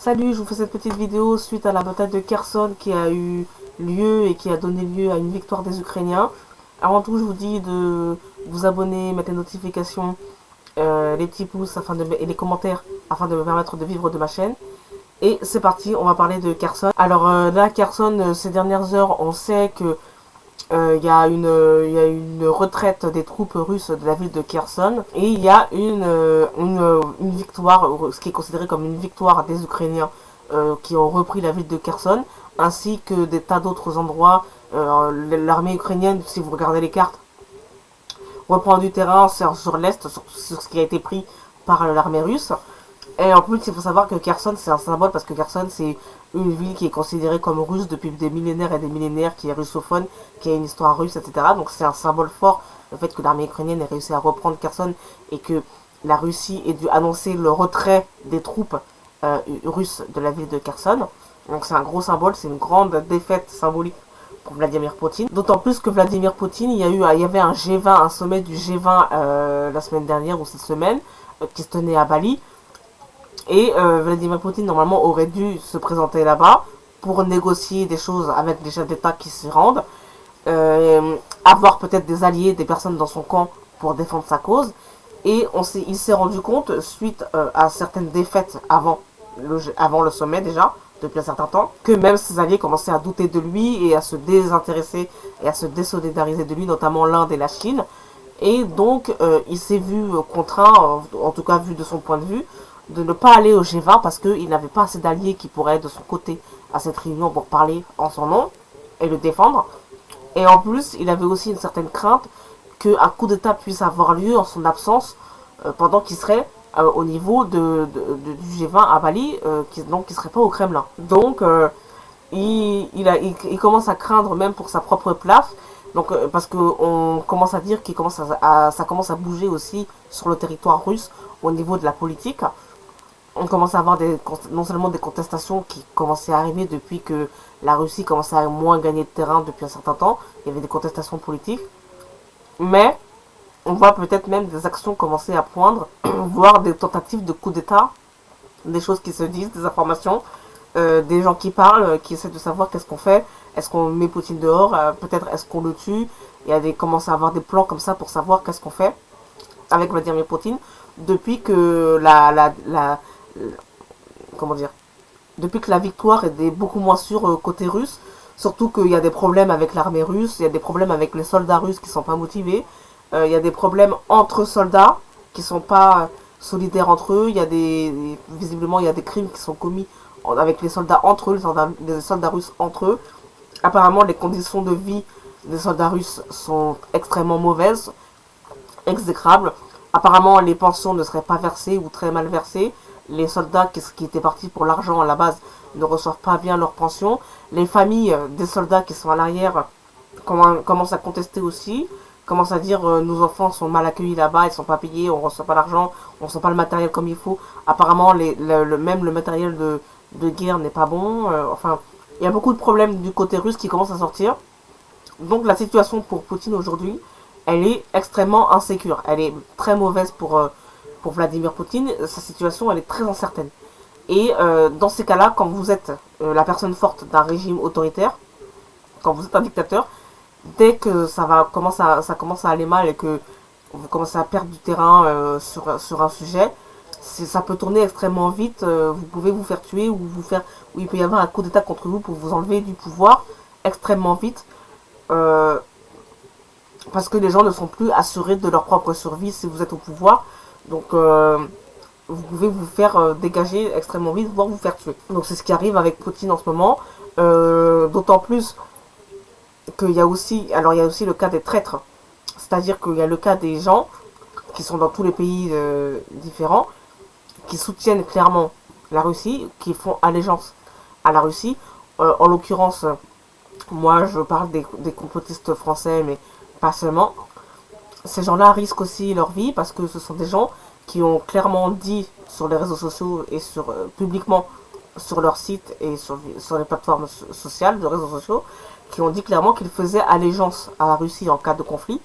Salut, je vous fais cette petite vidéo suite à la bataille de Kherson qui a eu lieu et qui a donné lieu à une victoire des Ukrainiens. Avant tout, je vous dis de vous abonner, mettre les notifications, les petits pouces et les commentaires afin de me permettre de vivre de ma chaîne. Et c'est parti, on va parler de Kherson. Alors là, Kherson, ces dernières heures, on sait que il y a une retraite des troupes russes de la ville de Kherson et il y a une victoire, ce qui est considéré comme une victoire des Ukrainiens qui ont repris la ville de Kherson, ainsi que des tas d'autres endroits. L'armée ukrainienne, si vous regardez les cartes, reprend du terrain sur l'est, sur ce qui a été pris par l'armée russe. Et en plus, il faut savoir que Kherson, c'est un symbole parce que Kherson, c'est une ville qui est considérée comme russe depuis des millénaires et des millénaires, qui est russophone, qui a une histoire russe, etc. Donc c'est un symbole fort, le fait que l'armée ukrainienne ait réussi à reprendre Kherson et que la Russie ait dû annoncer le retrait des troupes russes de la ville de Kherson. Donc c'est un gros symbole, c'est une grande défaite symbolique pour Vladimir Poutine. D'autant plus que Vladimir Poutine, il y avait un G20, un sommet du G20 la semaine dernière ou cette semaine, qui se tenait à Bali. Et Vladimir Poutine, normalement, aurait dû se présenter là-bas pour négocier des choses avec les chefs d'État qui s'y rendent, avoir peut-être des alliés, des personnes dans son camp pour défendre sa cause. Et il s'est rendu compte, suite à certaines défaites avant le sommet déjà, depuis un certain temps, que même ses alliés commençaient à douter de lui et à se désintéresser et à se désolidariser de lui, notamment l'Inde et la Chine. Et donc, il s'est vu contraint, en tout cas vu de son point de vue, de ne pas aller au G20 parce qu'il n'avait pas assez d'alliés qui pourraient être de son côté à cette réunion pour parler en son nom et le défendre. Et en plus, il avait aussi une certaine crainte qu'un coup d'État puisse avoir lieu en son absence pendant qu'il serait au niveau du G20 à Bali, donc qui ne serait pas au Kremlin. Donc, il commence à craindre même pour sa propre place. Donc, parce qu'on commence à dire ça commence à bouger aussi sur le territoire russe au niveau de la politique. On commence à avoir non seulement des contestations qui commençaient à arriver depuis que la Russie commençait à moins gagner de terrain depuis un certain temps. Il y avait des contestations politiques. Mais on voit peut-être même des actions commencer à poindre, voire des tentatives de coup d'État, des choses qui se disent, des informations, des gens qui parlent, qui essaient de savoir qu'est-ce qu'on fait. Est-ce qu'on met Poutine dehors, peut-être est-ce qu'on le tue. Il y a commence à avoir des plans comme ça pour savoir qu'est-ce qu'on fait avec Vladimir Poutine depuis que comment dire, depuis que la victoire est beaucoup moins sûre côté russe, surtout qu'il y a des problèmes avec l'armée russe, il y a des problèmes avec les soldats russes qui sont pas motivés, il y a des problèmes entre soldats qui sont pas solidaires entre eux, visiblement il y a des crimes qui sont commis avec les soldats entre eux, les soldats russes entre eux. Apparemment les conditions de vie des soldats russes sont extrêmement mauvaises, exécrables. Apparemment les pensions ne seraient pas versées ou très mal versées. Les soldats qui étaient partis pour l'argent à la base ne reçoivent pas bien leur pension. Les familles des soldats qui sont à l'arrière commencent à contester aussi, commencent à dire nos enfants sont mal accueillis là-bas, ils ne sont pas payés, on ne reçoit pas l'argent, on ne reçoit pas le matériel comme il faut. Apparemment même le matériel de guerre n'est pas bon. Enfin, il y a beaucoup de problèmes du côté russe qui commencent à sortir. Donc la situation pour Poutine aujourd'hui, elle est extrêmement insécure. Elle est très mauvaise pour Vladimir Poutine. Sa situation, elle est très incertaine. Et dans ces cas-là, quand vous êtes la personne forte d'un régime autoritaire, quand vous êtes un dictateur, dès que ça commence à aller mal et que vous commencez à perdre du terrain sur un sujet, ça peut tourner extrêmement vite. Vous pouvez vous faire tuer ou il peut y avoir un coup d'état contre vous pour vous enlever du pouvoir extrêmement vite. Parce que les gens ne sont plus assurés de leur propre survie si vous êtes au pouvoir. Donc vous pouvez vous faire dégager extrêmement vite, voire vous faire tuer. Donc c'est ce qui arrive avec Poutine en ce moment. D'autant plus qu'il y a aussi le cas des traîtres. C'est-à-dire qu'il y a le cas des gens qui sont dans tous les pays différents, qui soutiennent clairement la Russie, qui font allégeance à la Russie. En l'occurrence, moi je parle des complotistes français, mais pas seulement. Ces gens-là risquent aussi leur vie parce que ce sont des gens qui ont clairement dit sur les réseaux sociaux et publiquement sur leur site et sur les plateformes sociales de réseaux sociaux, qui ont dit clairement qu'ils faisaient allégeance à la Russie en cas de conflit.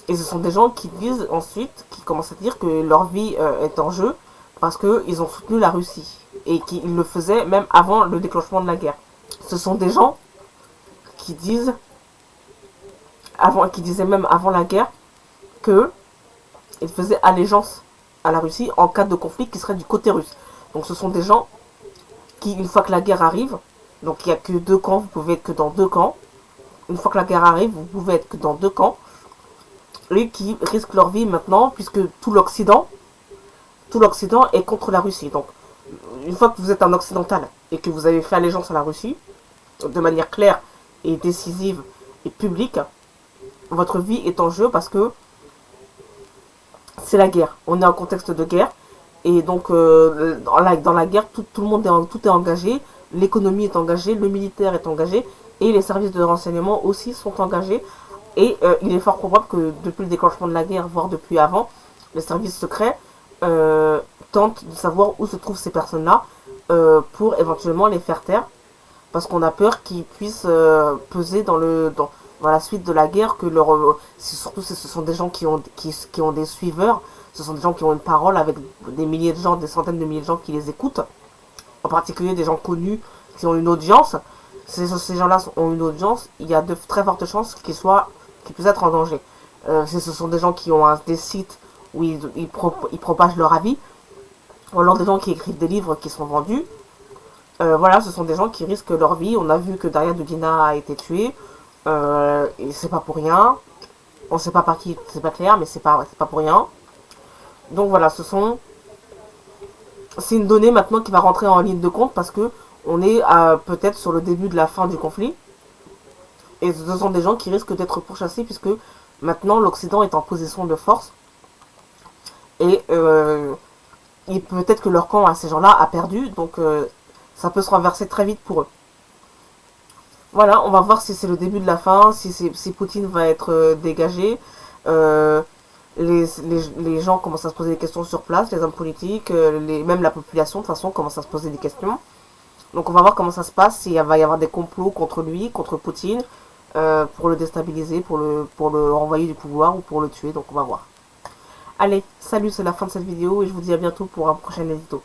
Et ce sont des gens qui disent ensuite, qui commencent à dire que leur vie est en jeu parce qu'ils ont soutenu la Russie. et qu'ils le faisaient même avant le déclenchement de la guerre. Ce sont des gens qui disent, qui disaient même avant la guerre que ils faisaient allégeance à la Russie en cas de conflit qui serait du côté russe. Donc ce sont des gens qui, une fois que la guerre arrive, donc il n'y a que deux camps, vous pouvez être que dans deux camps. Une fois que la guerre arrive, vous pouvez être que dans deux camps. Et qui risquent leur vie maintenant, puisque tout l'Occident est contre la Russie. Donc une fois que vous êtes un occidental et que vous avez fait allégeance à la Russie, de manière claire et décisive et publique, votre vie est en jeu parce que c'est la guerre. On est en contexte de guerre. Et donc, dans la guerre, tout le monde tout est engagé. L'économie est engagée, le militaire est engagé. Et les services de renseignement aussi sont engagés. Et il est fort probable que depuis le déclenchement de la guerre, voire depuis avant, les services secrets tentent de savoir où se trouvent ces personnes-là pour éventuellement les faire taire. Parce qu'on a peur qu'ils puissent peser dans la suite de la guerre, que surtout ce sont des gens qui ont des suiveurs, ce sont des gens qui ont une parole avec des milliers de gens, des centaines de milliers de gens qui les écoutent, en particulier des gens connus qui ont une audience. Ces gens-là ont une audience, il y a de très fortes chances qu'ils puissent être en danger. Ce sont des gens qui ont des sites où ils propagent leur avis, ou alors des gens qui écrivent des livres qui sont vendus. Voilà, ce sont des gens qui risquent leur vie. On a vu que Daria Dugina a été tuée. Et c'est pas pour rien. On sait pas par qui, c'est pas clair, mais c'est pas pour rien. Donc voilà, c'est une donnée maintenant qui va rentrer en ligne de compte parce que on est peut-être sur le début de la fin du conflit. Et ce sont des gens qui risquent d'être pourchassés puisque maintenant l'Occident est en position de force. Et peut-être que leur camp à ces gens-là a perdu. Donc ça peut se renverser très vite pour eux. Voilà, on va voir si c'est le début de la fin, si Poutine va être dégagé. Les gens commencent à se poser des questions sur place, les hommes politiques, même la population de toute façon commence à se poser des questions. Donc on va voir comment ça se passe, s'il va y avoir des complots contre lui, contre Poutine, pour le déstabiliser, pour le renvoyer du pouvoir ou pour le tuer, donc on va voir. Allez, salut, c'est la fin de cette vidéo et je vous dis à bientôt pour un prochain édito.